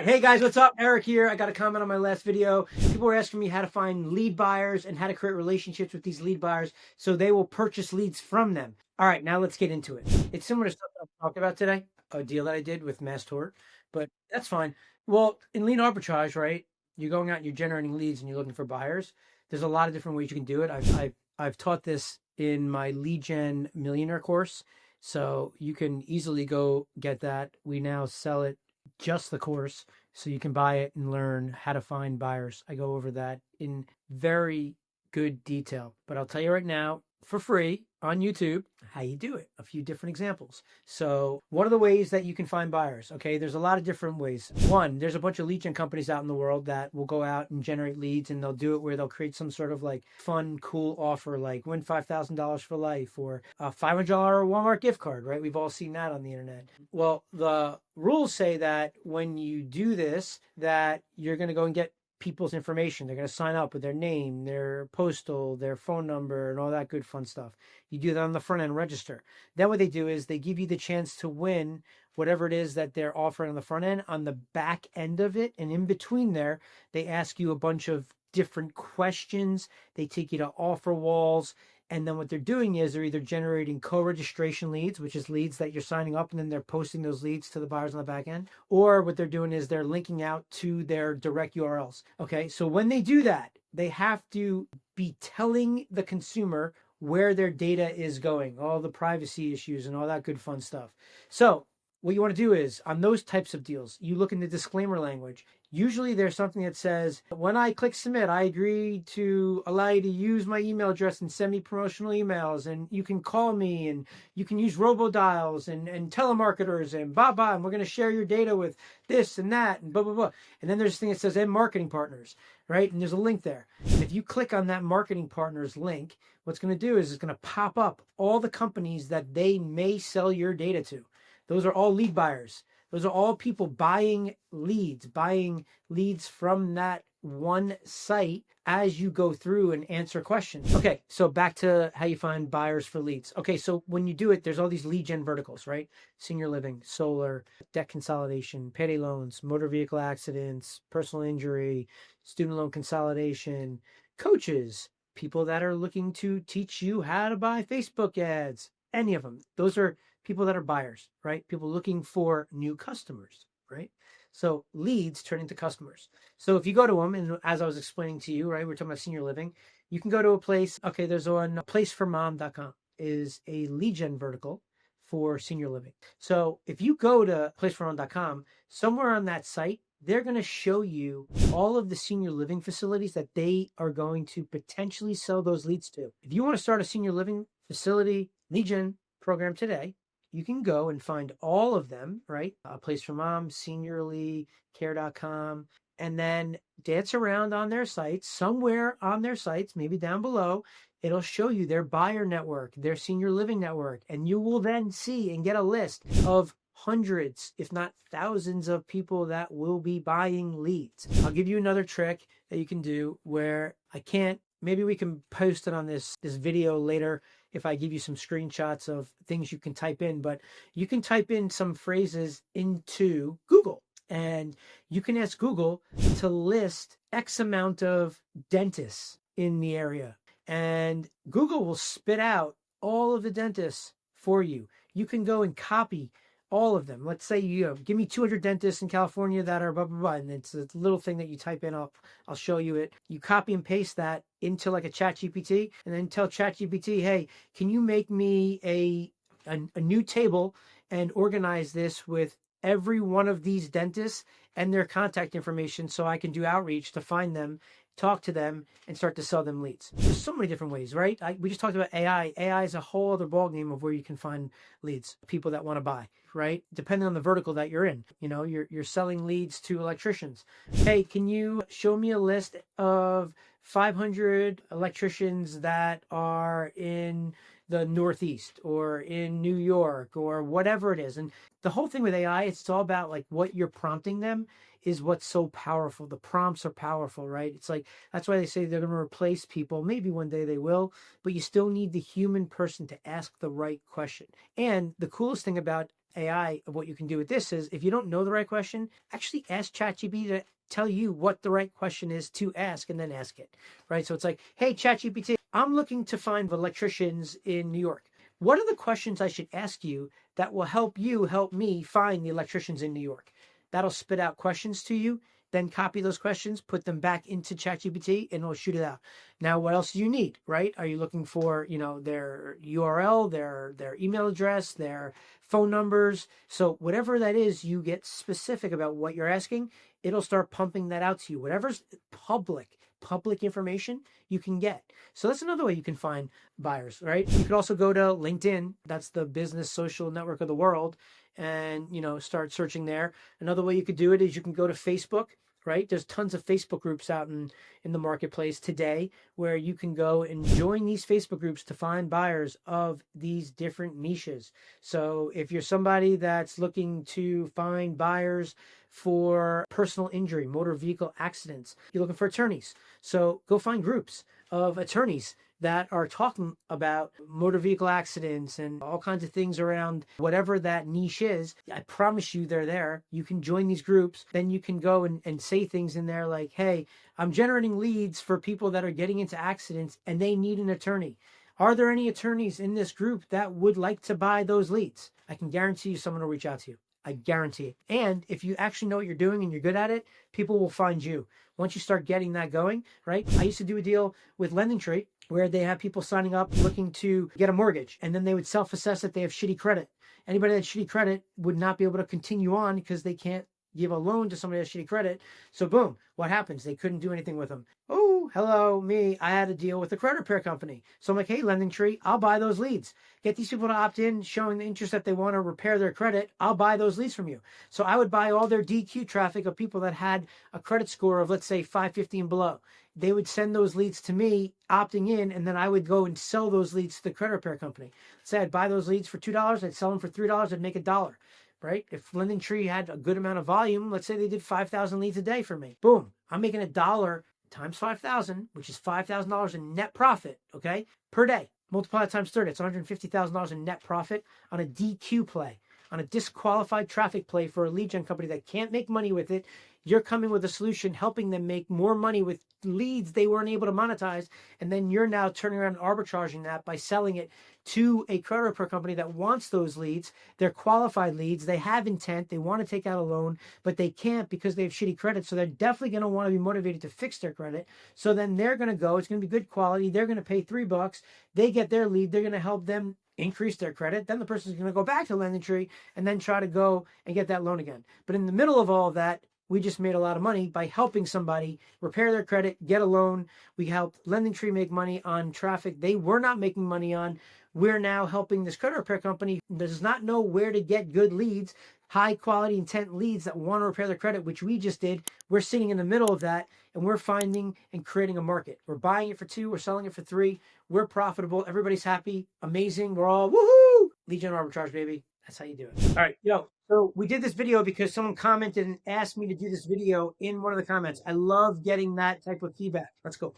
Hey guys, what's up? Eric here. I got a comment on my last video. People were asking me how to find lead buyers and how to create relationships with these lead buyers so they will purchase leads from them. All right, now let's get into it. It's similar to stuff that I'm talking about today, a deal that I did with Mass Tort, but that's fine. Well, in lead arbitrage, right? You're going out and you're generating leads and you're looking for buyers. There's a lot of different ways you can do it. I've taught this in my lead gen Millionaire course, so you can easily go get that. We now sell it, just the course, so you can buy it and learn how to find buyers. I go over that in very good detail, but I'll tell you right now, for free on YouTube, how you do it. A few different examples. So one of the ways that you can find buyers, okay, there's a lot of different ways. One, there's a bunch of lead gen companies out in the world that will go out and generate leads, and they'll do it where they'll create some sort of like fun, cool offer, like win $5,000 for life or a $500 Walmart gift card, right? We've all seen that on the internet. Well, the rules say that when you do this, that you're going to go and get people's information. They're going to sign up with their name, their postal, their phone number, and all that good fun stuff. You do that on the front end, register. Then what they do is they give you the chance to win whatever it is that they're offering on the front end. On the back end of it, and in between there, they ask you a bunch of different questions. They take you to offer walls. And then what they're doing is they're either generating co-registration leads, which is leads that you're signing up and then they're posting those leads to the buyers on the back end. Or what they're doing is they're linking out to their direct URLs. Okay, so when they do that, they have to be telling the consumer where their data is going, all the privacy issues and all that good fun stuff. So what you want to do is on those types of deals, you look in the disclaimer language. Usually there's something that says, when I click submit, I agree to allow you to use my email address and send me promotional emails, and you can call me, and you can use robodials and telemarketers and blah, blah, and we're going to share your data with this and that and blah, blah, blah. And then there's a thing that says, and marketing partners, right? And there's a link there. And if you click on that marketing partners link, what's going to do is it's going to pop up all the companies that they may sell your data to. Those are all lead buyers. Those are all people buying leads from that one site as you go through and answer questions. Okay, so back to how you find buyers for leads. Okay, so when you do it, there's all these lead gen verticals, right? Senior living, solar, debt consolidation, payday loans, motor vehicle accidents, personal injury, student loan consolidation, coaches, people that are looking to teach you how to buy Facebook ads, any of them. Those are people that are buyers, right? People looking for new customers, right? So leads turn into customers. So if you go to them, and as I was explaining to you, right, we're talking about senior living, you can go to a place. Okay, there's on placeformom.com is a lead gen vertical for senior living. So if you go to placeformom.com, somewhere on that site, they're going to show you all of the senior living facilities that they are going to potentially sell those leads to. If you want to start a senior living facility lead gen program today, you can go and find all of them, right? A Place for Mom, Seniorly, Care.com, and then dance around on their sites. Somewhere on their sites, maybe down below, it'll show you their buyer network, their senior living network, and you will then see and get a list of hundreds, if not thousands of people that will be buying leads. I'll give you another trick that you can do where maybe we can post it on this video later if I give you some screenshots of things you can type in, but you can type in some phrases into Google and you can ask Google to list X amount of dentists in the area, and Google will spit out all of the dentists for you. You can go and copy all of them. Let's say give me 200 dentists in California that are blah, blah, blah. And it's a little thing that you type in. I'll show you it. You copy and paste that into like a ChatGPT and then tell ChatGPT, hey, can you make me a new table and organize this with every one of these dentists and their contact information so I can do outreach to find them, talk to them, and start to sell them leads. There's so many different ways, right? We just talked about AI. AI is a whole other ballgame of where you can find leads, people that want to buy, right? Depending on the vertical that you're in. You know, you're selling leads to electricians. Hey, can you show me a list of 500 electricians that are in the Northeast or in New York or whatever it is? And the whole thing with AI, it's all about like what you're prompting them is what's so powerful. The prompts are powerful, right? It's like, that's why they say they're going to replace people. Maybe one day they will, but you still need the human person to ask the right question. And the coolest thing about AI of what you can do with this is if you don't know the right question, actually ask ChatGPT to tell you what the right question is to ask and then ask it, right? So it's like, hey, ChatGPT, I'm looking to find electricians in New York. What are the questions I should ask you that will help you help me find the electricians in New York? That'll spit out questions to you. Then copy those questions, put them back into ChatGPT, and it'll shoot it out. Now, what else do you need, right? Are you looking for, their URL, their email address, their phone numbers? So whatever that is, you get specific about what you're asking. It'll start pumping that out to you. Whatever's public information you can get. So that's another way you can find buyers, right? You could also go to LinkedIn. That's the business social network of the world, and start searching there. Another way you could do it is you can go to Facebook, right? There's tons of Facebook groups out in the marketplace today where you can go and join these Facebook groups to find buyers of these different niches. So if you're somebody that's looking to find buyers for personal injury, motor vehicle accidents, you're looking for attorneys. So go find groups of attorneys that are talking about motor vehicle accidents and all kinds of things around whatever that niche is. I promise you they're there. You can join these groups. Then you can go and say things in there like, hey, I'm generating leads for people that are getting into accidents and they need an attorney. Are there any attorneys in this group that would like to buy those leads? I can guarantee you someone will reach out to you. I guarantee it. And if you actually know what you're doing and you're good at it, people will find you. Once you start getting that going, right? I used to do a deal with LendingTree where they have people signing up looking to get a mortgage, and then they would self-assess that they have shitty credit. Anybody that has shitty credit would not be able to continue on because they can't give a loan to somebody that has shitty credit. So boom, what happens? They couldn't do anything with them. Oh, hello, me. I had a deal with a credit repair company. So I'm like, hey, LendingTree, I'll buy those leads. Get these people to opt in, showing the interest that they want to repair their credit. I'll buy those leads from you. So I would buy all their DQ traffic of people that had a credit score of, let's say, 550 and below. They would send those leads to me, opting in, and then I would go and sell those leads to the credit repair company. Say I'd buy those leads for $2, I'd sell them for $3, I'd make $1. Right? If LendingTree had a good amount of volume, let's say they did 5,000 leads a day for me. Boom, I'm making $1 times 5,000, which is $5,000 in net profit, okay, per day. Multiply that times 30, it's $150,000 in net profit on a DQ play, on a disqualified traffic play for a lead gen company that can't make money with it. You're coming with a solution, helping them make more money with leads they weren't able to monetize. And then you're now turning around and arbitraging that by selling it to a credit repair company that wants those leads. They're qualified leads. They have intent. They want to take out a loan, but they can't because they have shitty credit. So they're definitely going to want to be motivated to fix their credit. So then they're going to go. It's going to be good quality. They're going to pay $3. They get their lead. They're going to help them increase their credit. Then the person's going to go back to LendingTree and then try to go and get that loan again. But in the middle of all of that, we just made a lot of money by helping somebody repair their credit, get a loan. We helped LendingTree make money on traffic they were not making money on. We're now helping this credit repair company that does not know where to get good leads, high quality intent leads that want to repair their credit, which we just did. We're sitting in the middle of that and we're finding and creating a market. We're buying it for $2, we're selling it for $3. We're profitable. Everybody's happy. Amazing. We're all woohoo! Lead gen arbitrage, baby. That's how you do it. All right, so we did this video because someone commented and asked me to do this video in one of the comments. I love getting that type of feedback. Let's go.